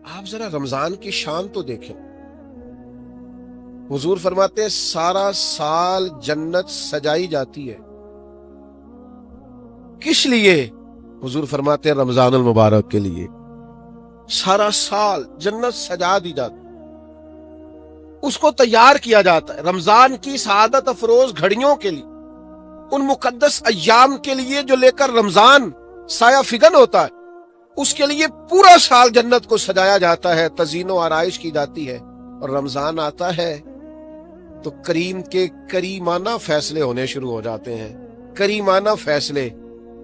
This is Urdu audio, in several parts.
آپ ذرا رمضان کی شان تو دیکھیں. حضور فرماتے ہیں سارا سال جنت سجائی جاتی ہے. کس لیے؟ حضور فرماتے ہیں رمضان المبارک کے لیے. سارا سال جنت سجا دی جاتی، اس کو تیار کیا جاتا ہے رمضان کی سعادت افروز گھڑیوں کے لیے، ان مقدس ایام کے لیے جو لے کر رمضان سایہ فگن ہوتا ہے. اس کے لیے پورا سال جنت کو سجایا جاتا ہے، تزئین و آرائش کی جاتی ہے. اور رمضان آتا ہے تو کریم کے کریمانہ فیصلے ہونے شروع ہو جاتے ہیں. کریمانہ فیصلے.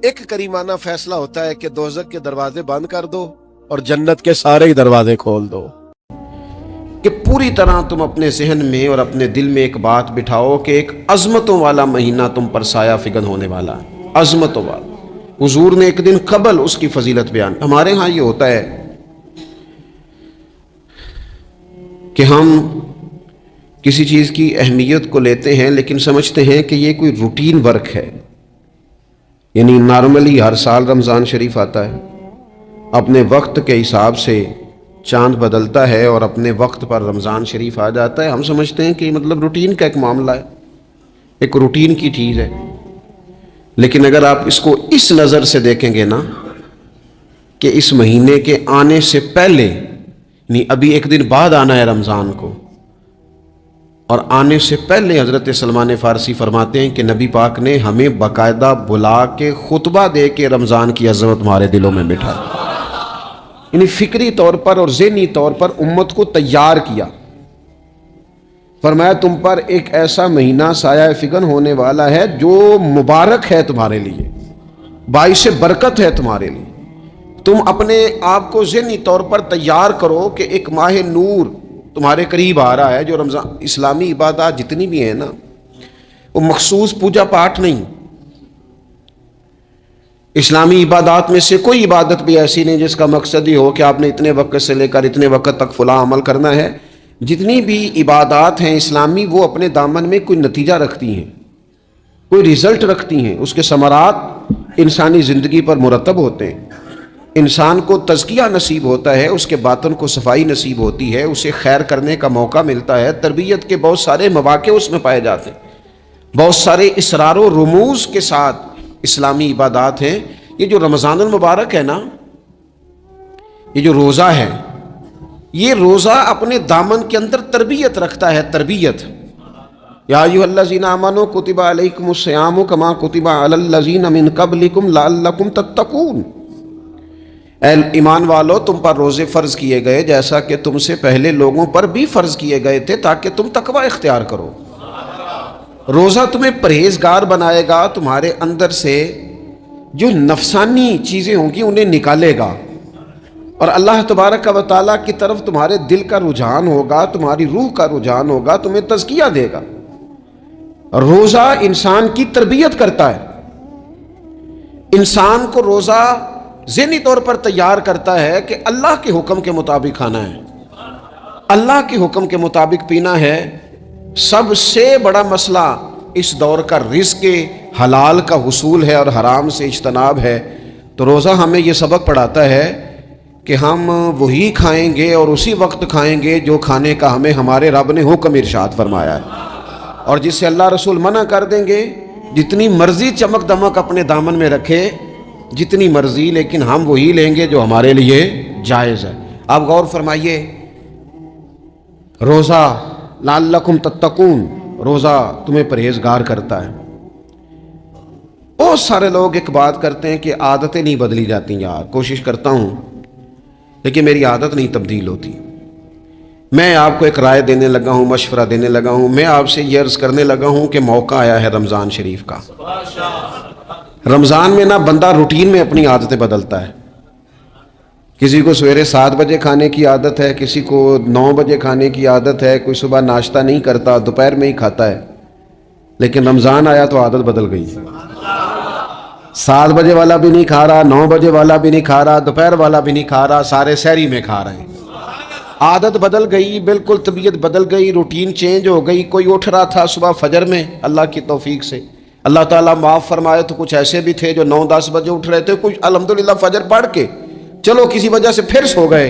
ایک کریمانہ فیصلہ ہوتا ہے کہ دوزخ کے دروازے بند کر دو اور جنت کے سارے ہی دروازے کھول دو. کہ پوری طرح تم اپنے ذہن میں اور اپنے دل میں ایک بات بٹھاؤ کہ ایک عظمتوں والا مہینہ تم پر سایہ فگن ہونے والا ہے، عظمتوں والا. حضور نے ایک دن قبل اس کی فضیلت بیان. ہمارے ہاں یہ ہوتا ہے کہ ہم کسی چیز کی اہمیت کو لیتے ہیں لیکن سمجھتے ہیں کہ یہ کوئی روٹین ورک ہے. یعنی نارملی ہر سال رمضان شریف آتا ہے، اپنے وقت کے حساب سے چاند بدلتا ہے اور اپنے وقت پر رمضان شریف آ جاتا ہے. ہم سمجھتے ہیں کہ مطلب روٹین کا ایک معاملہ ہے، ایک روٹین کی چیز ہے. لیکن اگر آپ اس کو اس نظر سے دیکھیں گے نا کہ اس مہینے کے آنے سے پہلے، یعنی ابھی ایک دن بعد آنا ہے رمضان کو، اور آنے سے پہلے حضرت سلمان فارسی فرماتے ہیں کہ نبی پاک نے ہمیں باقاعدہ بلا کے خطبہ دے کے رمضان کی عظمت ہمارے دلوں میں بٹھا، یعنی فکری طور پر اور ذہنی طور پر امت کو تیار کیا. فرمایا تم پر ایک ایسا مہینہ سایہ فگن ہونے والا ہے جو مبارک ہے تمہارے لیے، باعث برکت ہے تمہارے لیے. تم اپنے آپ کو ذہنی طور پر تیار کرو کہ ایک ماہ نور تمہارے قریب آ رہا ہے. جو رمضان اسلامی عبادات جتنی بھی ہیں نا، وہ مخصوص پوجا پاٹ نہیں. اسلامی عبادات میں سے کوئی عبادت بھی ایسی نہیں جس کا مقصد ہی ہو کہ آپ نے اتنے وقت سے لے کر اتنے وقت تک فلاں عمل کرنا ہے. جتنی بھی عبادات ہیں اسلامی، وہ اپنے دامن میں کوئی نتیجہ رکھتی ہیں، کوئی رزلٹ رکھتی ہیں. اس کے ثمرات انسانی زندگی پر مرتب ہوتے ہیں. انسان کو تزکیہ نصیب ہوتا ہے، اس کے باطن کو صفائی نصیب ہوتی ہے، اسے خیر کرنے کا موقع ملتا ہے. تربیت کے بہت سارے مواقع اس میں پائے جاتے ہیں. بہت سارے اسرار و رموز کے ساتھ اسلامی عبادات ہیں. یہ جو رمضان المبارک ہے نا، یہ جو روزہ ہے، یہ روزہ اپنے دامن کے اندر تربیت رکھتا ہے. تربیت. یا ایھا الذین آمنوا کتب علیکم الصیام کما کتب علی الذین من قبلکم لعلکم تتقون. اے ایمان والو، تم پر روزے فرض کیے گئے جیسا کہ تم سے پہلے لوگوں پر بھی فرض کیے گئے تھے تاکہ تم تقوی اختیار کرو. روزہ تمہیں پرہیزگار بنائے گا، تمہارے اندر سے جو نفسانی چیزیں ہوں گی انہیں نکالے گا، اور اللہ تبارک و تعالیٰ کی طرف تمہارے دل کا رجحان ہوگا، تمہاری روح کا رجحان ہوگا، تمہیں تزکیہ دے گا. روزہ انسان کی تربیت کرتا ہے. انسان کو روزہ ذہنی طور پر تیار کرتا ہے کہ اللہ کے حکم کے مطابق کھانا ہے، اللہ کے حکم کے مطابق پینا ہے. سب سے بڑا مسئلہ اس دور کا رزق حلال کا حصول ہے اور حرام سے اجتناب ہے. تو روزہ ہمیں یہ سبق پڑھاتا ہے کہ ہم وہی کھائیں گے اور اسی وقت کھائیں گے جو کھانے کا ہمیں ہمارے رب نے حکم ارشاد فرمایا ہے، اور جس سے اللہ رسول منع کر دیں گے جتنی مرضی چمک دمک اپنے دامن میں رکھے، جتنی مرضی، لیکن ہم وہی لیں گے جو ہمارے لیے جائز ہے. آپ غور فرمائیے، روزہ لعلکم تتقون، روزہ تمہیں پرہیزگار کرتا ہے. بہت سارے لوگ ایک بات کرتے ہیں کہ عادتیں نہیں بدلی جاتی. یار کوشش کرتا ہوں لیکن میری عادت نہیں تبدیل ہوتی. میں آپ کو ایک رائے دینے لگا ہوں، مشورہ دینے لگا ہوں. میں آپ سے یہ عرض کرنے لگا ہوں کہ موقع آیا ہے رمضان شریف کا. رمضان میں نہ بندہ روٹین میں اپنی عادتیں بدلتا ہے. کسی کو سویرے 7 بجے کھانے کی عادت ہے، کسی کو 9 بجے کھانے کی عادت ہے، کوئی صبح ناشتہ نہیں کرتا، دوپہر میں ہی کھاتا ہے. لیکن رمضان آیا تو عادت بدل گئی. 7 بجے والا بھی نہیں کھا رہا، 9 بجے والا بھی نہیں کھا رہا، دوپہر والا بھی نہیں کھا رہا، سارے سحری میں کھا رہے ہیں. عادت بدل گئی، بالکل طبیعت بدل گئی، روٹین چینج ہو گئی. کوئی اٹھ رہا تھا صبح فجر میں، اللہ کی توفیق سے اللہ تعالیٰ معاف فرمائے تو کچھ ایسے بھی تھے جو 9-10 بجے اٹھ رہے تھے، کچھ الحمدللہ فجر پڑھ کے چلو کسی وجہ سے پھر سو گئے.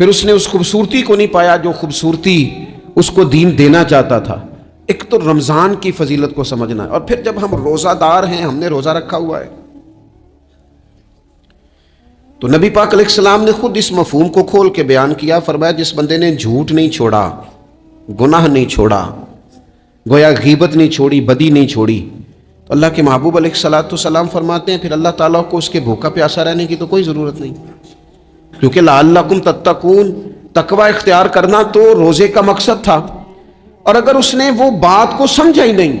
پھر اس نے اس خوبصورتی کو نہیں پایا جو خوبصورتی اس کو دین دینا چاہتا تھا۔ ایک تو رمضان کی فضیلت کو سمجھنا ہے، اور پھر جب ہم روزہ دار ہیں، ہم نے روزہ رکھا ہوا ہے، تو نبی پاک علیہ السلام نے خود اس مفہوم کو کھول کے بیان کیا، فرمایا جس بندے نے جھوٹ نہیں چھوڑا، گناہ نہیں چھوڑا، گویا غیبت نہیں چھوڑی، بدی نہیں چھوڑی، تو اللہ کے محبوب علیہ الصلوۃ والسلام فرماتے ہیں پھر اللہ تعالیٰ کو اس کے بھوکا پیاسا رہنے کی تو کوئی ضرورت نہیں، کیونکہ لعلکم تتقون، تقوی اختیار کرنا تو روزے کا مقصد تھا، اور اگر اس نے وہ بات کو سمجھا ہی نہیں،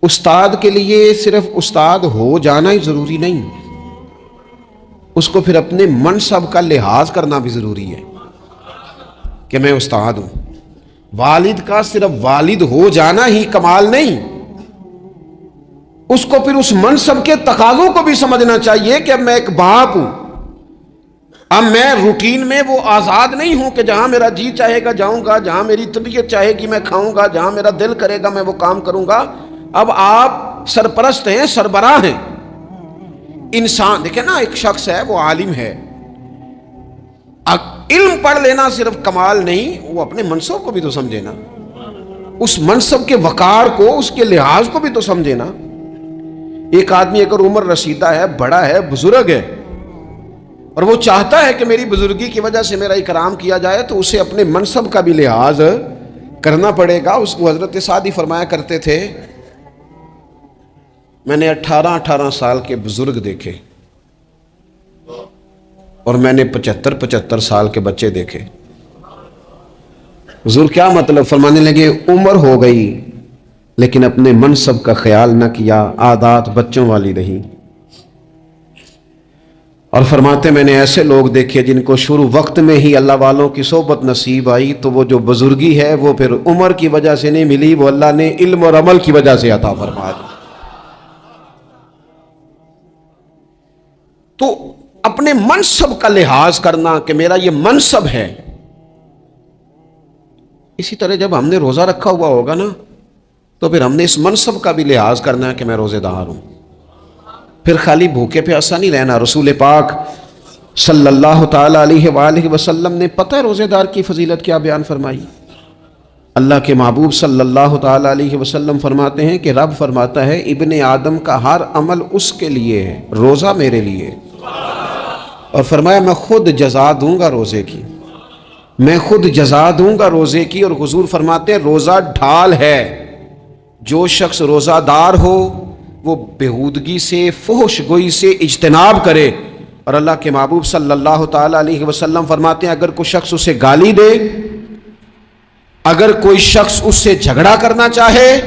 استاد کے لیے صرف استاد ہو جانا ہی ضروری نہیں، اس کو پھر اپنے منصب کا لحاظ کرنا بھی ضروری ہے کہ میں استاد ہوں۔ والد کا صرف والد ہو جانا ہی کمال نہیں، اس کو پھر اس منصب کے تقاضوں کو بھی سمجھنا چاہیے کہ اب میں ایک باپ ہوں، اب میں روٹین میں وہ آزاد نہیں ہوں کہ جہاں میرا جی چاہے گا جاؤں گا، جہاں میری طبیعت چاہے گی میں کھاؤں گا، جہاں میرا دل کرے گا میں وہ کام کروں گا۔ اب آپ سرپرست ہیں، سربراہ ہیں۔ انسان دیکھیں نا، ایک شخص ہے وہ عالم ہے، علم پڑھ لینا صرف کمال نہیں، وہ اپنے منصب کو بھی تو سمجھے نا، اس منصب کے وقار کو، اس کے لحاظ کو بھی تو سمجھے نا۔ ایک آدمی اگر عمر رسیدہ ہے، بڑا ہے، بزرگ ہے، اور وہ چاہتا ہے کہ میری بزرگی کی وجہ سے میرا اکرام کیا جائے، تو اسے اپنے منصب کا بھی لحاظ کرنا پڑے گا۔ اس کو حضرت سعدی فرمایا کرتے تھے میں نے 18 سال کے بزرگ دیکھے اور میں نے 75 سال کے بچے دیکھے۔ حضور کیا مطلب؟ فرمانے لگے عمر ہو گئی لیکن اپنے منصب کا خیال نہ کیا، عادات بچوں والی رہی۔ اور فرماتے میں نے ایسے لوگ دیکھے جن کو شروع وقت میں ہی اللہ والوں کی صحبت نصیب آئی، تو وہ جو بزرگی ہے وہ پھر عمر کی وجہ سے نہیں ملی، وہ اللہ نے علم اور عمل کی وجہ سے عطا فرما دی۔ تو اپنے منصب کا لحاظ کرنا کہ میرا یہ منصب ہے۔ اسی طرح جب ہم نے روزہ رکھا ہوا ہوگا نا، تو پھر ہم نے اس منصب کا بھی لحاظ کرنا ہے کہ میں روزے دار ہوں، پھر خالی بھوکے پیاسا نہیں رہنا۔ رسول پاک صلی اللہ تعالی علیہ وآلہ وسلم نے پتہ ہے روزے دار کی فضیلت کیا بیان فرمائی؟ اللہ کے محبوب صلی اللہ تعالی علیہ وسلم فرماتے ہیں کہ رب فرماتا ہے ابن آدم کا ہر عمل اس کے لیے ہے، روزہ میرے لیے، اور فرمایا میں خود جزا دوں گا روزے کی، میں خود جزا دوں گا روزے کی۔ اور حضور فرماتے ہیں روزہ ڈھال ہے، جو شخص روزہ دار ہو وہ بےہودگی سے، فحش گوئی سے اجتناب کرے۔ اور اللہ کے محبوب صلی اللہ تعالی علیہ وسلم فرماتے ہیں اگر کوئی شخص اسے گالی دے، اگر کوئی شخص اس سے جھگڑا کرنا چاہے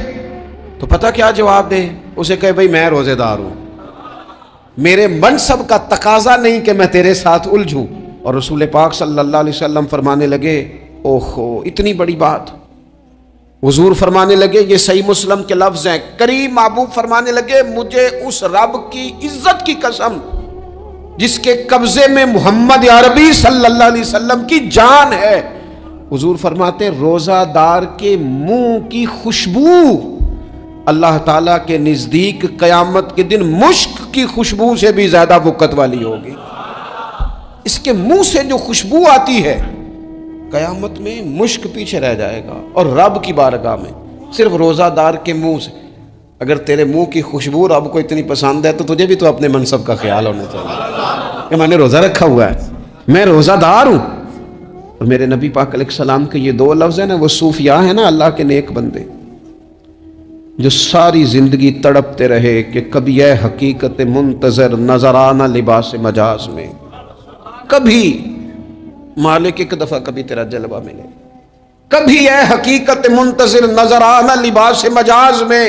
تو پتہ کیا جواب دے؟ اسے کہے بھئی میں روزے دار ہوں، میرے منصب کا تقاضا نہیں کہ میں تیرے ساتھ الجھوں۔ اور رسول پاک صلی اللہ علیہ وسلم فرمانے لگے اوہو اتنی بڑی بات۔ حضور فرمانے لگے، یہ صحیح مسلم کے لفظ ہیں، کریم محبوب فرمانے لگے مجھے اس رب کی عزت کی قسم جس کے قبضے میں محمد عربی صلی اللہ علیہ وسلم کی جان ہے، حضور فرماتے ہیں روزہ دار کے منہ کی خوشبو اللہ تعالیٰ کے نزدیک قیامت کے دن مشک کی خوشبو سے بھی زیادہ وقت والی ہوگی۔ اس کے منہ سے جو خوشبو آتی ہے قیامت میں مشک پیچھے رہ جائے گا، اور رب کی بارگاہ میں صرف روزہ دار کے منہ سے اگر تیرے منہ کی خوشبو رب کو اتنی پسند ہے تو تجھے بھی تو اپنے منصب کا خیال ہونا چاہیے کہ میں نے روزہ رکھا ہوا ہے، میں روزہ دار ہوں۔ اور میرے نبی پاک علیہ السلام کے یہ دو لفظ ہیں نا، وہ صوفیاء ہیں نا، اللہ کے نیک بندے جو ساری زندگی تڑپتے رہے کہ کبھی اے حقیقت منتظر نظر آنا لباس مجاز میں، کبھی مالک ایک دفعہ کبھی تیرا جلوہ ملے، کبھی اے حقیقت منتظر نظر آنا لباس مجاز میں،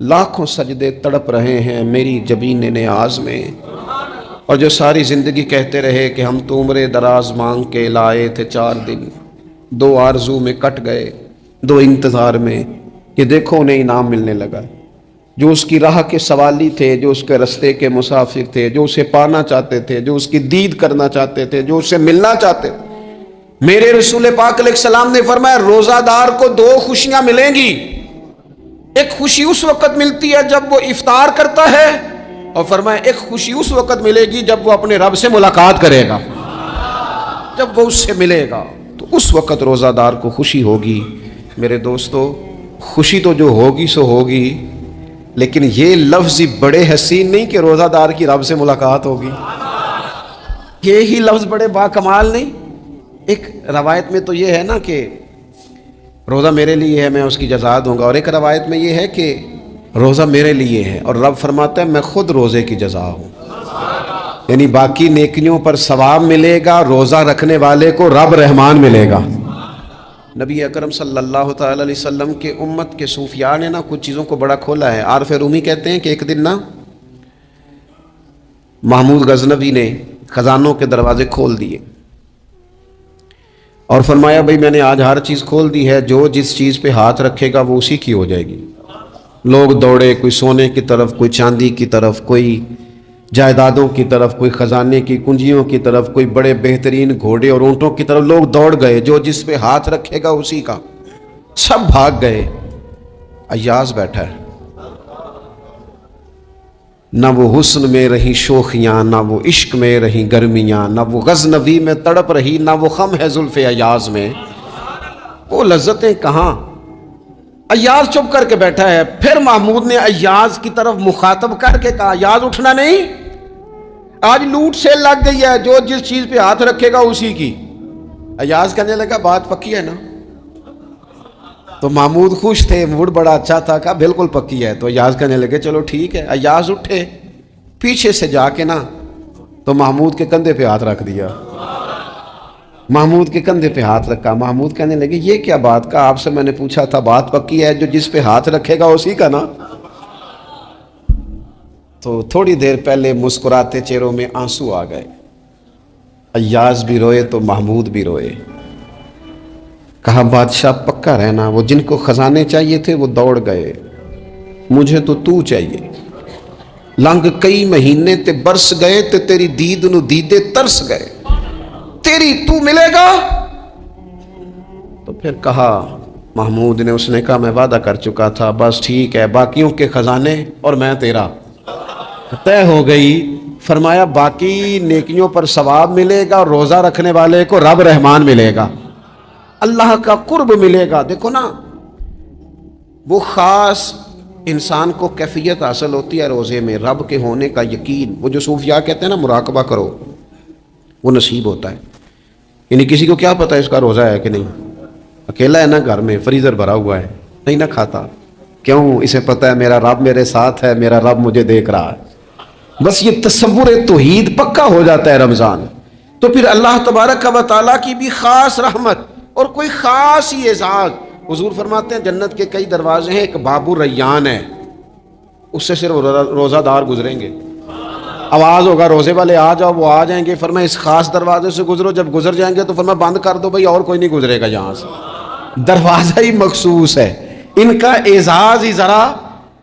لاکھوں سجدے تڑپ رہے ہیں میری جبین نیاز میں۔ اور جو ساری زندگی کہتے رہے کہ ہم تو عمر دراز مانگ کے لائے تھے 4 دن، 2 آرزو میں کٹ گئے، 2 انتظار میں، کہ دیکھو انہیں انعام ملنے لگا۔ جو اس کی راہ کے سوالی تھے، جو اس کے رستے کے مسافر تھے، جو اسے پانا چاہتے تھے، جو اس کی دید کرنا چاہتے تھے، جو اسے ملنا چاہتے تھے، میرے رسول پاک علیہ السلام نے فرمایا روزہ دار کو 2 خوشیاں ملیں گی۔ ایک خوشی اس وقت ملتی ہے جب وہ افطار کرتا ہے، اور فرمایا ایک خوشی اس وقت ملے گی جب وہ اپنے رب سے ملاقات کرے گا، جب وہ اس سے ملے گا تو اس وقت روزہ دار کو خوشی ہوگی۔ میرے دوستو، خوشی تو جو ہوگی سو ہوگی، لیکن یہ لفظ بڑے حسین نہیں کہ روزہ دار کی رب سے ملاقات ہوگی، یہی لفظ بڑے باکمال نہیں؟ ایک روایت میں تو یہ ہے نا کہ روزہ میرے لیے ہے، میں اس کی جزا دوں گا، اور ایک روایت میں یہ ہے کہ روزہ میرے لیے ہے اور رب فرماتا ہے میں خود روزے کی جزا ہوں، یعنی باقی نیکیوں پر ثواب ملے گا، روزہ رکھنے والے کو رب رحمان ملے گا۔ نبی اکرم صلی اللہ تعالی علیہ وسلم کے امت کے صوفیاء نے نا کچھ چیزوں کو بڑا کھولا ہے۔ عارف رومی کہتے ہیں کہ ایک دن نا محمود غزنوی نے خزانوں کے دروازے کھول دیے اور فرمایا بھئی میں نے آج ہر چیز کھول دی ہے، جو جس چیز پہ ہاتھ رکھے گا وہ اسی کی ہو جائے گی۔ لوگ دوڑے، کوئی سونے کی طرف، کوئی چاندی کی طرف، کوئی جائیدادوں کی طرف، کوئی خزانے کی کنجیوں کی طرف، کوئی بڑے بہترین گھوڑے اور اونٹوں کی طرف، لوگ دوڑ گئے، جو جس پہ ہاتھ رکھے گا اسی کا، سب بھاگ گئے۔ ایاز بیٹھا ہے، نہ وہ حسن میں رہی شوخیاں، نہ وہ عشق میں رہی گرمیاں، نہ وہ غزنوی میں تڑپ رہی، نہ وہ خم ہے زلف ایاز میں، وہ لذتیں کہاں۔ ایاز چپ کر کے بیٹھا ہے۔ پھر محمود نے ایاز کی طرف مخاطب کر کے کہا ایاز اٹھنا نہیں، آج لوٹ سے لگ گئی ہے، جو جس چیز پہ ہاتھ رکھے گا اسی کی۔ ایاز کہنے لگا بات پکی ہے نا؟ تو محمود خوش تھے، موڈ بڑا اچھا تھا، کہا بالکل پکی ہے۔ تو ایاز کہنے لگے چلو ٹھیک ہے۔ ایاز اٹھے، پیچھے سے جا کے نا تو محمود کے کندھے پہ ہاتھ رکھ دیا، محمود کے کندھے پہ ہاتھ رکھا۔ محمود کہنے لگے یہ کیا بات کا، آپ سے میں نے پوچھا تھا بات پکی ہے، جو جس پہ ہاتھ رکھے گا اسی کا نا۔ تو تھوڑی دیر پہلے مسکراتے چہروں میں آنسو آ گئے، ایاز بھی روئے تو محمود بھی روئے۔ کہا بادشاہ پکا رہنا، وہ جن کو خزانے چاہیے تھے وہ دوڑ گئے، مجھے تو چاہیے۔ لنگ کئی مہینے تے برس گئے تے تیری دید نو دیدے ترس گئے، تیری تو ملے گا۔ تو پھر کہا محمود نے، اس نے کہا میں وعدہ کر چکا تھا، بس ٹھیک ہے، باقیوں کے خزانے اور میں تیرا، طے ہو گئی۔ فرمایا باقی نیکیوں پر ثواب ملے گا، روزہ رکھنے والے کو رب رحمان ملے گا، اللہ کا قرب ملے گا۔ دیکھو نا، وہ خاص انسان کو کیفیت حاصل ہوتی ہے روزے میں، رب کے ہونے کا یقین۔ وہ جو صوفیاء کہتے ہیں نا مراقبہ کرو، وہ نصیب ہوتا ہے۔ یعنی کسی کو کیا پتہ ہے اس کا روزہ ہے کہ نہیں، اکیلا ہے نا گھر میں، فریزر بھرا ہوا ہے، نہیں نہ کھاتا، کیوں؟ اسے پتہ ہے میرا رب میرے ساتھ ہے، میرا رب مجھے دیکھ رہا ہے۔ بس یہ تصور توحید پکا ہو جاتا ہے رمضان، تو پھر اللہ تبارک و تعالیٰ کی بھی خاص رحمت اور کوئی خاص ہی اعزاز۔ حضور فرماتے ہیں جنت کے کئی دروازے ہیں، ایک باب الریان ہے، اس سے صرف روزہ دار گزریں گے۔ آواز ہوگا روزے والے آ جاؤ، وہ آ جائیں گے، فرمایا اس خاص دروازے سے گزرو، جب گزر جائیں گے تو فرمایا بند کر دو بھائی، اور کوئی نہیں گزرے گا یہاں سے، دروازہ ہی مخصوص ہے، ان کا اعزاز ہی ذرا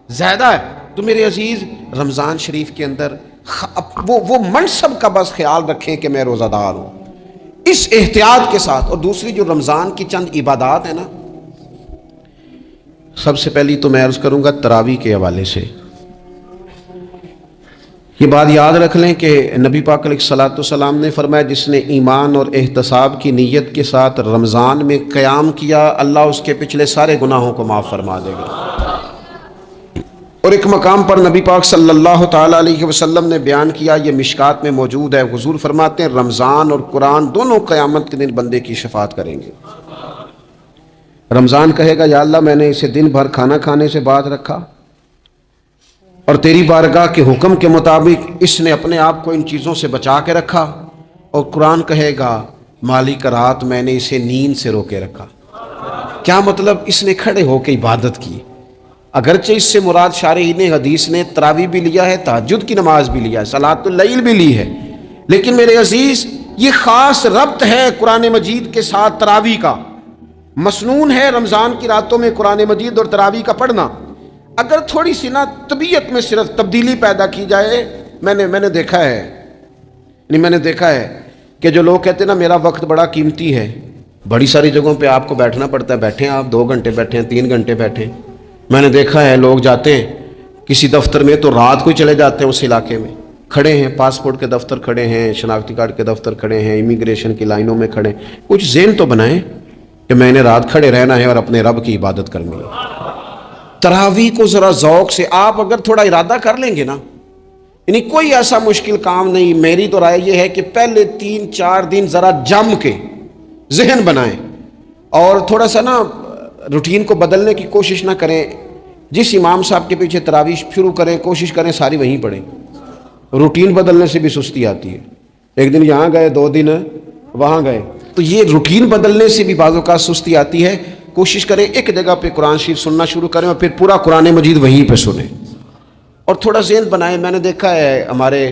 زیادہ ہے۔ تو میرے عزیز، رمضان شریف کے اندر وہ منصب کا بس خیال رکھیں کہ میں روزہ دار ہوں، اس احتیاط کے ساتھ۔ اور دوسری جو رمضان کی چند عبادات ہیں نا، سب سے پہلی تو میں عرض کروں گا تراویح کے حوالے سے، یہ بات یاد رکھ لیں کہ نبی پاک علیہ الصلوۃ والسلام نے فرمایا جس نے ایمان اور احتساب کی نیت کے ساتھ رمضان میں قیام کیا، اللہ اس کے پچھلے سارے گناہوں کو معاف فرما دے گا۔ اور ایک مقام پر نبی پاک صلی اللہ تعالی علیہ وسلم نے بیان کیا، یہ مشکات میں موجود ہے، حضور فرماتے ہیں رمضان اور قرآن دونوں قیامت کے دن بندے کی شفاعت کریں گے۔ رمضان کہے گا یا اللہ میں نے اسے دن بھر کھانا کھانے سے باز رکھا اور تیری بارگاہ کے حکم کے مطابق اس نے اپنے آپ کو ان چیزوں سے بچا کے رکھا، اور قرآن کہے گا مالک رات میں نے اسے نیند سے روکے رکھا۔ کیا مطلب؟ اس نے کھڑے ہو کے عبادت کی، اگرچہ اس سے مراد شارحین حدیث نے تراویح بھی لیا ہے، تہجد کی نماز بھی لیا ہے، صلاۃ اللیل بھی لی ہے، لیکن میرے عزیز یہ خاص ربط ہے قرآن مجید کے ساتھ تراویح کا۔ مسنون ہے رمضان کی راتوں میں قرآن مجید اور تراویح کا پڑھنا۔ اگر تھوڑی سی نا طبیعت میں صرف تبدیلی پیدا کی جائے، میں نے دیکھا ہے کہ جو لوگ کہتے ہیں نا میرا وقت بڑا قیمتی ہے، بڑی ساری جگہوں پہ آپ کو بیٹھنا پڑتا ہے، بیٹھیں آپ 2 گھنٹے بیٹھیں، 3 گھنٹے بیٹھیں۔ میں نے دیکھا ہے لوگ جاتے ہیں کسی دفتر میں تو رات کو ہی چلے جاتے ہیں اس علاقے میں، کھڑے ہیں، پاسپورٹ کے دفتر کھڑے ہیں، شناختی کارڈ کے دفتر کھڑے ہیں، امیگریشن کی لائنوں میں کھڑے ہیں۔ کچھ ذہن تو بنائیں کہ میں نے رات کھڑے رہنا ہے اور اپنے رب کی عبادت کرنی ہے۔ تراویح کو ذرا ذوق سے آپ اگر تھوڑا ارادہ کر لیں گے نا، یعنی کوئی ایسا مشکل کام نہیں، میری تو رائے یہ ہے کہ پہلے 3-4 دن ذرا جم کے ذہن بنائیں اور تھوڑا سا نا روٹین کو بدلنے کی کوشش نہ کریں۔ جس امام صاحب کے پیچھے تراویح شروع کریں، کوشش کریں ساری وہیں پڑھیں۔ روٹین بدلنے سے بھی سستی آتی ہے، ایک دن یہاں گئے، 2 دن وہاں گئے، تو یہ روٹین بدلنے سے بھی بعض اوقات سستی آتی ہے۔ کوشش کریں ایک جگہ پہ قرآن شریف سننا شروع کریں اور پھر پورا قرآن مجید وہیں پہ سنیں اور تھوڑا ذہن بنائیں۔ میں نے دیکھا ہے ہمارے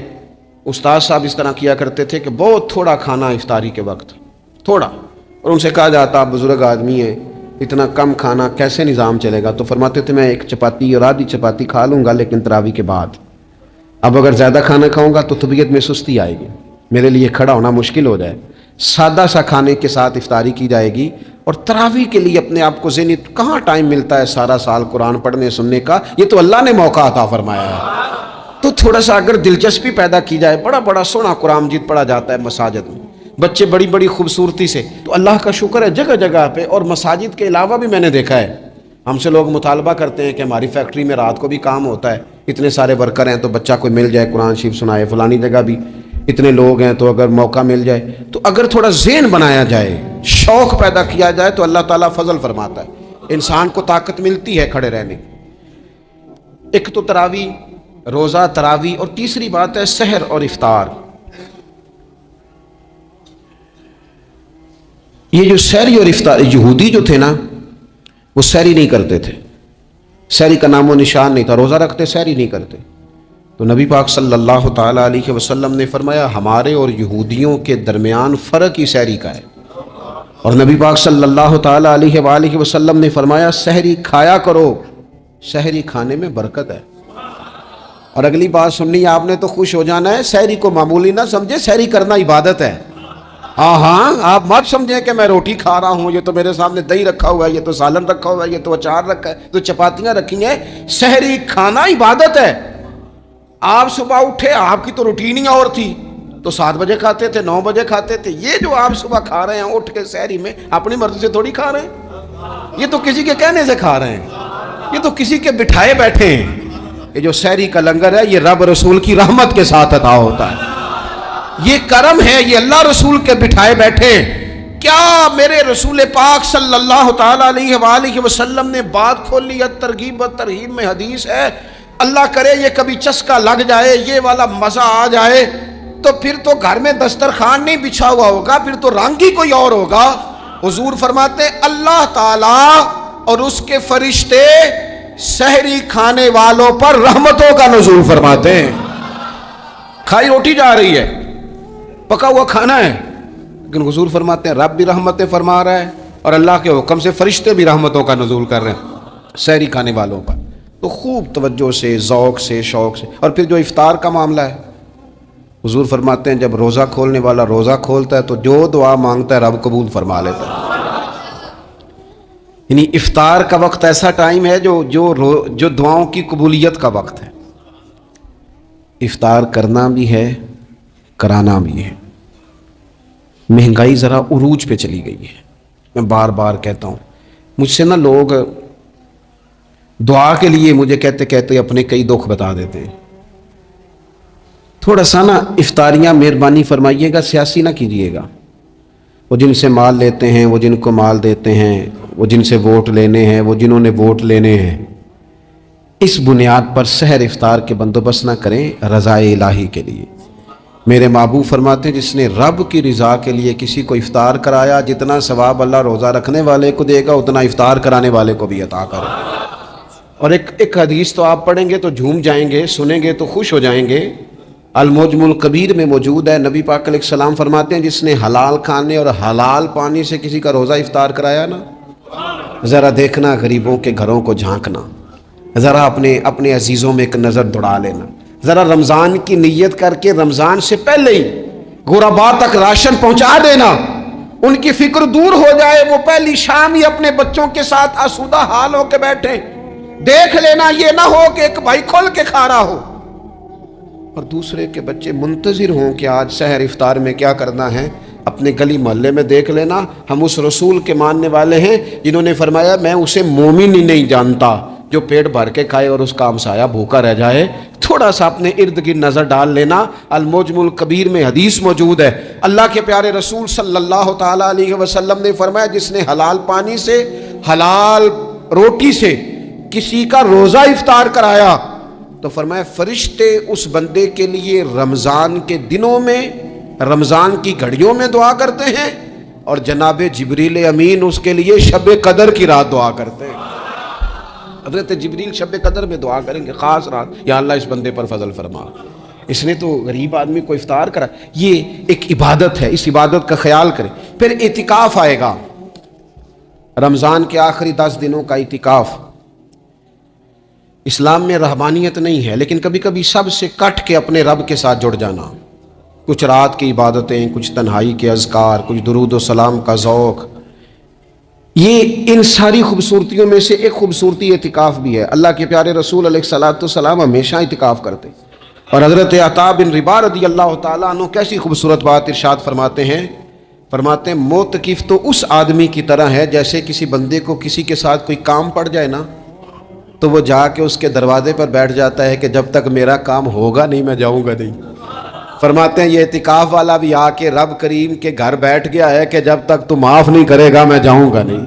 استاد صاحب اس طرح کیا کرتے تھے کہ بہت تھوڑا کھانا افطاری کے وقت، تھوڑا، اور ان سے کہا جاتا آپ بزرگ آدمی ہیں، اتنا کم کھانا کیسے نظام چلے گا؟ تو فرماتے تھے میں 1 چپاتی اور آدھی چپاتی کھا لوں گا لیکن تراویح کے بعد، اب اگر زیادہ کھانا کھاؤں گا تو طبیعت میں سستی آئے گی، میرے لیے کھڑا ہونا مشکل ہو جائے، سادہ سا کھانے کے ساتھ افطاری کی جائے گی۔ اور تراویح کے لیے اپنے آپ کو ذہنی کہاں ٹائم ملتا ہے سارا سال قرآن پڑھنے سننے کا، یہ تو اللہ نے موقع عطا فرمایا ہے، تو تھوڑا سا اگر دلچسپی پیدا کی جائے، بڑا سونا قرآن مجید پڑھا جاتا ہے مساجد میں، بچے بڑی خوبصورتی سے، تو اللہ کا شکر ہے جگہ جگہ پہ۔ اور مساجد کے علاوہ بھی میں نے دیکھا ہے، ہم سے لوگ مطالبہ کرتے ہیں کہ ہماری فیکٹری میں رات کو بھی کام ہوتا ہے، اتنے سارے ورکر ہیں تو بچہ کوئی مل جائے قرآن شریف سنائے، فلانی جگہ بھی اتنے لوگ ہیں تو اگر موقع مل جائے، تو اگر تھوڑا ذہن بنایا جائے، شوق پیدا کیا جائے تو اللہ تعالیٰ فضل فرماتا ہے، انسان کو طاقت ملتی ہے کھڑے رہنے کی۔ ایک تو تراویح، روزہ، تراویح، اور تیسری بات ہے سحر اور افطار۔ یہ جو سحری اور افطار، یہودی جو تھے نا وہ سحری نہیں کرتے تھے، سحری کا نام و نشان نہیں تھا، روزہ رکھتے سحری نہیں کرتے، تو نبی پاک صلی اللہ تعالیٰ علیہ وسلم نے فرمایا ہمارے اور یہودیوں کے درمیان فرق ہی سحری کا ہے، اور نبی پاک صلی اللہ تعالیٰ علیہ وآلہ وسلم نے فرمایا سحری کھایا کرو، سحری کھانے میں برکت ہے۔ اور اگلی بات سننی آپ نے تو خوش ہو جانا ہے، سحری کو معمولی نہ سمجھے، سحری کرنا عبادت ہے۔ ہاں آپ مت سمجھیں کہ میں روٹی کھا رہا ہوں، یہ تو میرے سامنے دہی رکھا ہوا ہے، یہ تو سالن رکھا ہوا ہے، یہ تو اچار رکھا ہے، تو چپاتیاں رکھی ہیں، سحری کھانا عبادت ہے۔ آپ صبح اٹھے، آپ کی تو روٹین ہی اور تھی، تو 7 بجے کھاتے تھے، 9 بجے کھاتے تھے، یہ جو آپ صبح کھا رہے ہیں اٹھ کے سحری میں، اپنی مرضی سے تھوڑی کھا رہے ہیں، یہ تو کسی کے کہنے سے کھا رہے ہیں، یہ تو کسی کے بٹھائے بیٹھے ہیں۔ یہ جو سحری کا لنگر ہے یہ رب رسول کی رحمت کے ساتھ عطا ہوتا ہے، یہ کرم ہے، یہ اللہ رسول کے بٹھائے بیٹھے۔ کیا میرے رسول پاک صلی اللہ تعالیٰ علیہ وآلہ وسلم نے بات کھولی ہے، ترغیب و ترہیب میں حدیث ہے، اللہ کرے یہ کبھی چسکا لگ جائے، یہ والا مزہ آ جائے، تو پھر تو گھر میں دسترخوان نہیں بچھا ہوا ہوگا، پھر تو رنگ ہی کوئی اور ہوگا۔ حضور فرماتے ہیں اللہ تعالیٰ اور اس کے فرشتے سحری کھانے والوں پر رحمتوں کا نزول فرماتے ہیں۔ کھائی روٹی جا رہی ہے، پکا ہوا کھانا ہے، لیکن حضور فرماتے ہیں رب بھی رحمتیں فرما رہا ہے اور اللہ کے حکم سے فرشتے بھی رحمتوں کا نزول کر رہے ہیں سحری کھانے والوں پر۔ تو خوب توجہ سے، ذوق سے، شوق سے۔ اور پھر جو افطار کا معاملہ ہے، حضور فرماتے ہیں جب روزہ کھولنے والا روزہ کھولتا ہے تو جو دعا مانگتا ہے رب قبول فرما لیتا ہے۔ یعنی افطار کا وقت ایسا ٹائم ہے جو دعاؤں کی قبولیت کا وقت ہے۔ افطار کرنا بھی ہے، کرانا بھی ہے۔ مہنگائی ذرا عروج پہ چلی گئی ہے، میں بار بار کہتا ہوں، مجھ سے نا لوگ دعا کے لیے مجھے کہتے کہتے اپنے کئی دکھ بتا دیتے ہیں۔ تھوڑا سا نا افطاریاں مہربانی فرمائیے گا، سیاسی نہ کیجیے گا۔ وہ جن سے مال لیتے ہیں، وہ جن کو مال دیتے ہیں، وہ جن سے ووٹ لینے ہیں، وہ جنہوں نے ووٹ لینے ہیں، اس بنیاد پر سحر افطار کے بندوبست نہ کریں رضا الہی کے لیے۔ میرے محبوب فرماتے ہیں جس نے رب کی رضا کے لیے کسی کو افطار کرایا، جتنا ثواب اللہ روزہ رکھنے والے کو دے گا اتنا افطار کرانے والے کو بھی عطا کرے۔ اور ایک حدیث تو آپ پڑھیں گے تو جھوم جائیں گے، سنیں گے تو خوش ہو جائیں گے، المعجم الکبیر میں موجود ہے۔ نبی پاک علیہ السلام فرماتے ہیں جس نے حلال کھانے اور حلال پانی سے کسی کا روزہ افطار کرایا نا، ذرا دیکھنا غریبوں کے گھروں کو جھانکنا، ذرا اپنے عزیزوں میں ایک نظر دوڑا لینا، ذرا رمضان کی نیت کر کے رمضان سے پہلے ہی غرباء تک راشن پہنچا دینا، ان کی فکر دور ہو جائے، وہ پہلی شام ہی اپنے بچوں کے ساتھ آسودہ حال ہو کے بیٹھیں، دیکھ لینا یہ نہ ہو کہ ایک بھائی کھول کے کھا رہا ہو اور دوسرے کے بچے منتظر ہوں کہ آج سحر افطار میں کیا کرنا ہے. اپنے گلی محلے میں دیکھ لینا. ہم اس رسول کے ماننے والے ہیں جنہوں نے فرمایا میں اسے مومن ہی نہیں جانتا جو پیٹ بھر کے کھائے اور اس کا ہمسایہ بھوکا رہ جائے. تھوڑا سا اپنے ارد گرد نظر ڈال لینا. المعجم الکبیر میں حدیث موجود ہے, اللہ کے پیارے رسول صلی اللہ تعالیٰ علیہ وسلم نے فرمایا جس نے حلال پانی سے حلال روٹی سے کسی کا روزہ افطار کرایا تو فرمایا فرشتے اس بندے کے لیے رمضان کے دنوں میں, رمضان کی گھڑیوں میں دعا کرتے ہیں, اور جناب جبریل امین اس کے لیے شب قدر کی رات دعا کرتے ہیں. حضرت جبریل شب قدر میں دعا کریں گے خاص رات, یا اللہ اس بندے پر فضل فرما, اس نے تو غریب آدمی کو افطار کرا. یہ ایک عبادت ہے, اس عبادت کا خیال کریں. پھر اعتکاف آئے گا, رمضان کے آخری 10 دنوں کا اعتکاف. اسلام میں رہبانیت نہیں ہے, لیکن کبھی کبھی سب سے کٹ کے اپنے رب کے ساتھ جڑ جانا. کچھ رات کی عبادتیں, کچھ تنہائی کے اذکار, کچھ درود و سلام کا ذوق. یہ ان ساری خوبصورتیوں میں سے ایک خوبصورتی اعتکاف بھی ہے. اللہ کے پیارے رسول علیہ الصلوۃ والسلام ہمیشہ اعتکاف کرتے, اور حضرت عطا بن رباح رضی اللہ تعالیٰ عنہ کیسی خوبصورت بات ارشاد فرماتے ہیں. فرماتے ہیں معتکف تو اس آدمی کی طرح ہے جیسے کسی بندے کو کسی کے ساتھ کوئی کام پڑ جائے نا تو وہ جا کے اس کے دروازے پر بیٹھ جاتا ہے کہ جب تک میرا کام ہوگا نہیں میں جاؤں گا نہیں. فرماتے ہیں یہ اعتکاف والا بھی آ کے رب کریم کے گھر بیٹھ گیا ہے کہ جب تک تو معاف نہیں کرے گا میں جاؤں گا نہیں,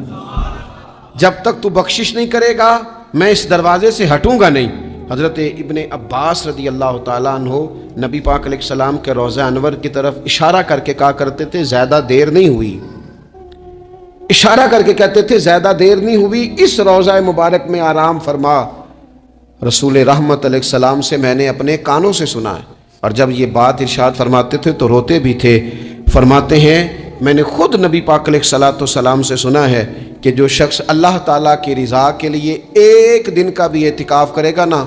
جب تک تو بخشش نہیں کرے گا میں اس دروازے سے ہٹوں گا نہیں. حضرت ابن عباس رضی اللہ تعالیٰ عنہ نبی پاک علیہ السلام کے روضہ انور کی طرف اشارہ کر کے کہا کرتے تھے زیادہ دیر نہیں ہوئی, اشارہ کر کے کہتے تھے زیادہ دیر نہیں ہوئی, اس روضہ مبارک میں آرام فرما. رسول رحمت علیہ السلام سے میں نے اپنے کانوں سے سنا ہے, اور جب یہ بات ارشاد فرماتے تھے تو روتے بھی تھے. فرماتے ہیں میں نے خود نبی پاک علیہ الصلوۃ والسلام سے سنا ہے کہ جو شخص اللہ تعالیٰ کی رضا کے لیے ایک دن کا بھی اعتکاف کرے گا نا,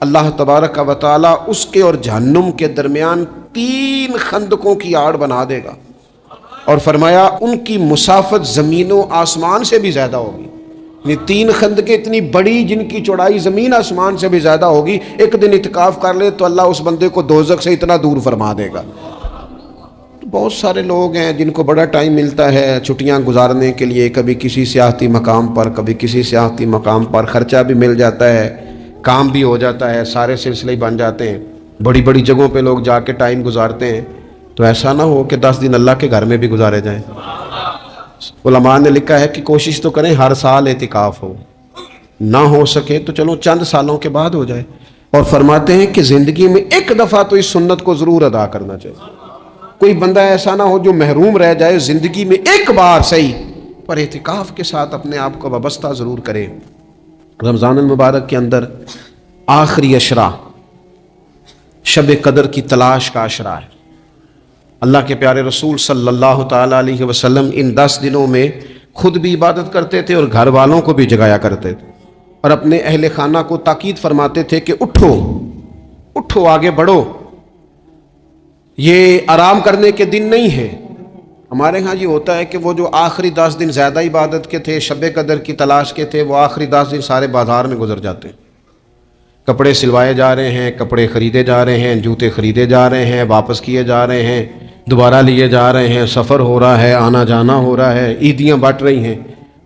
اللہ تبارک و تعالیٰ اس کے اور جہنم کے درمیان 3 خندقوں کی آڑ بنا دے گا, اور فرمایا ان کی مسافت زمین و آسمان سے بھی زیادہ ہوگی. یعنی 3 خندقیں اتنی بڑی جن کی چوڑائی زمین آسمان سے بھی زیادہ ہوگی. ایک دن اعتکاف کر لے تو اللہ اس بندے کو دوزخ سے اتنا دور فرما دے گا. بہت سارے لوگ ہیں جن کو بڑا ٹائم ملتا ہے چھٹیاں گزارنے کے لیے, کبھی کسی سیاحتی مقام پر, کبھی کسی سیاحتی مقام پر, خرچہ بھی مل جاتا ہے, کام بھی ہو جاتا ہے, سارے سلسلے بن جاتے ہیں, بڑی بڑی جگہوں پہ لوگ جا کے ٹائم گزارتے ہیں. تو ایسا نہ ہو کہ 10 دن اللہ کے گھر میں بھی گزارے جائیں. علماء نے لکھا ہے کہ کوشش تو کریں ہر سال اعتکاف ہو, نہ ہو سکے تو چلو چند سالوں کے بعد ہو جائے. اور فرماتے ہیں کہ زندگی میں ایک دفعہ تو اس سنت کو ضرور ادا کرنا چاہیے. کوئی بندہ ایسا نہ ہو جو محروم رہ جائے, زندگی میں ایک بار صحیح پر اعتکاف کے ساتھ اپنے آپ کو وابستہ ضرور کرے. رمضان المبارک کے اندر آخری عشرہ شب قدر کی تلاش کا عشرہ ہے. اللہ کے پیارے رسول صلی اللہ تعالیٰ علیہ وسلم ان 10 دنوں میں خود بھی عبادت کرتے تھے اور گھر والوں کو بھی جگایا کرتے تھے, اور اپنے اہل خانہ کو تاکید فرماتے تھے کہ اٹھو اٹھو آگے بڑھو, یہ آرام کرنے کے دن نہیں ہے. ہمارے ہاں یہ ہوتا ہے کہ وہ جو آخری 10 دن زیادہ عبادت کے تھے, شب قدر کی تلاش کے تھے, وہ آخری 10 دن سارے بازار میں گزر جاتے ہیں. کپڑے سلوائے جا رہے ہیں, کپڑے خریدے جا رہے ہیں, جوتے خریدے جا رہے ہیں, واپس کیے جا رہے ہیں, دوبارہ لیے جا رہے ہیں, سفر ہو رہا ہے, آنا جانا ہو رہا ہے, عیدیاں بٹ رہی ہیں.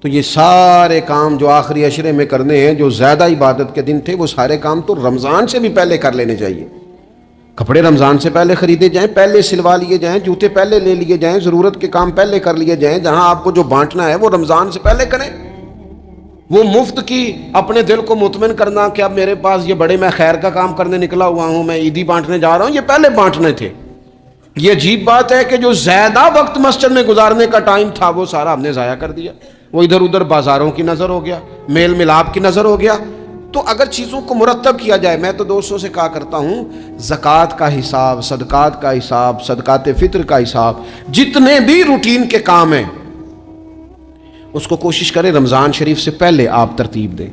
تو یہ سارے کام جو آخری عشرے میں کرنے ہیں, جو زیادہ عبادت کے دن تھے, وہ سارے کام تو رمضان سے بھی پہلے کر لینے چاہیے. کپڑے رمضان سے پہلے خریدے جائیں, پہلے سلوا لیے جائیں, جوتے پہلے لے لیے جائیں, ضرورت کے کام پہلے کر لیے جائیں. جہاں آپ کو جو بانٹنا ہے وہ رمضان سے پہلے کریں. وہ مفت کی اپنے دل کو مطمئن کرنا کہ اب میرے پاس یہ بڑے میں خیر کا کام کرنے نکلا ہوا ہوں, میں عیدی بانٹنے جا رہا ہوں, یہ پہلے بانٹنے تھے. یہ عجیب بات ہے کہ جو زیادہ وقت مسجد میں گزارنے کا ٹائم تھا وہ سارا ہم نے ضائع کر دیا. وہ ادھر ادھر بازاروں کی نظر ہو گیا, میل ملاپ کی نظر ہو گیا. تو اگر چیزوں کو مرتب کیا جائے, میں تو دوستوں سے کہا کرتا ہوں زکوٰۃ کا حساب, صدقات کا حساب, صدقات فطر کا حساب, جتنے بھی روٹین کے کام ہیں اس کو کوشش کریں رمضان شریف سے پہلے آپ ترتیب دیں.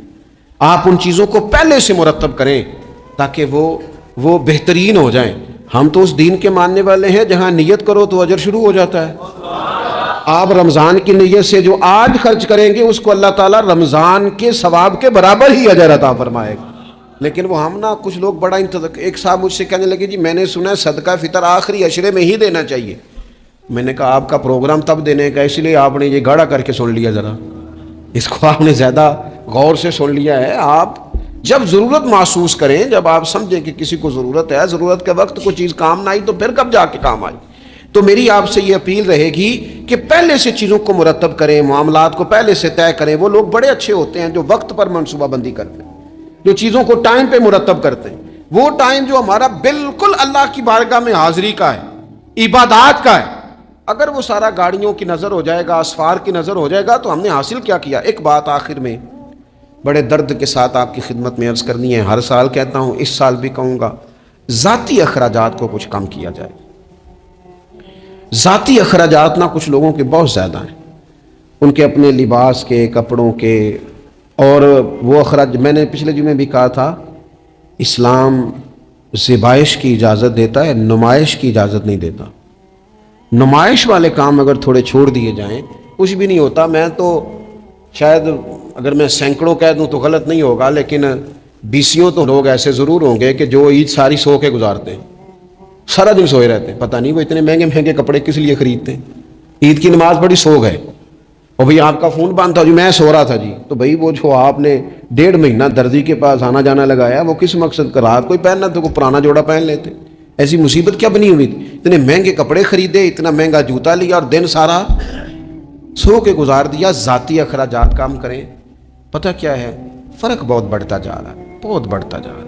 آپ ان چیزوں کو پہلے سے مرتب کریں تاکہ وہ بہترین ہو جائیں. ہم تو اس دین کے ماننے والے ہیں جہاں نیت کرو تو اجر شروع ہو جاتا ہے. آپ رمضان کی نیت سے جو آج خرچ کریں گے اس کو اللہ تعالیٰ رمضان کے ثواب کے برابر ہی اجر عطا فرمائے گا. لیکن وہ ہم نا کچھ لوگ بڑا ایک صاحب مجھ سے کہنے لگے جی میں نے سنا ہے صدقہ فطر آخری عشرے میں ہی دینا چاہیے. میں نے کہا آپ کا پروگرام تب دینے کا اس لیے آپ نے یہ گاڑا کر کے سن لیا, ذرا اس کو آپ نے زیادہ غور سے سن لیا ہے. آپ جب ضرورت محسوس کریں, جب آپ سمجھیں کہ کسی کو ضرورت ہے, ضرورت کے وقت کوئی چیز کام نہ آئی تو پھر کب جا کے کام آئی. تو میری آپ سے یہ اپیل رہے گی کہ پہلے سے چیزوں کو مرتب کریں, معاملات کو پہلے سے طے کریں. وہ لوگ بڑے اچھے ہوتے ہیں جو وقت پر منصوبہ بندی کرتے ہیں, جو چیزوں کو ٹائم پہ مرتب کرتے ہیں. وہ ٹائم جو ہمارا بالکل اللہ کی بارگاہ میں حاضری کا ہے, عبادات کا ہے, اگر وہ سارا گاڑیوں کی نظر ہو جائے گا, اسفار کی نظر ہو جائے گا, تو ہم نے حاصل کیا کیا. ایک بات آخر میں بڑے درد کے ساتھ آپ کی خدمت میں عرض کرنی ہے, ہر سال کہتا ہوں, اس سال بھی کہوں گا, ذاتی اخراجات کو کچھ کم کیا جائے. ذاتی اخراجات نہ کچھ لوگوں کے بہت زیادہ ہیں, ان کے اپنے لباس کے, کپڑوں کے, اور وہ اخراج میں نے پچھلے جمعے بھی کہا تھا, اسلام ذبائش کی اجازت دیتا ہے, نمائش کی اجازت نہیں دیتا. نمائش والے کام اگر تھوڑے چھوڑ دیے جائیں کچھ بھی نہیں ہوتا. میں تو شاید اگر میں سینکڑوں کہہ دوں تو غلط نہیں ہوگا, لیکن بیسیوں تو لوگ ایسے ضرور ہوں گے کہ جو عید ساری سو کے گزارتے ہیں, سارا دن سوئے رہتے ہیں. پتہ نہیں وہ اتنے مہنگے مہنگے کپڑے کس لیے خریدتے ہیں. عید کی نماز بڑی سو گئے, اور بھئی آپ کا فون بند تھا جی میں سو رہا تھا جی, تو بھئی وہ جو آپ نے 1.5 مہینہ درزی کے پاس آنا جانا لگایا وہ کس مقصد کا, رات کوئی پہننا تو کوئی پرانا جوڑا پہن لیتے. ایسی مصیبت کیا بنی ہوئی تھی, اتنے مہنگے کپڑے خریدے, اتنا مہنگا جوتا لیا اور دن سارا سو کے گزار دیا. ذاتی اخراجات کام کریں. پتہ کیا ہے, فرق بہت بڑھتا جا رہا ہے, بہت بڑھتا جا رہا ہے.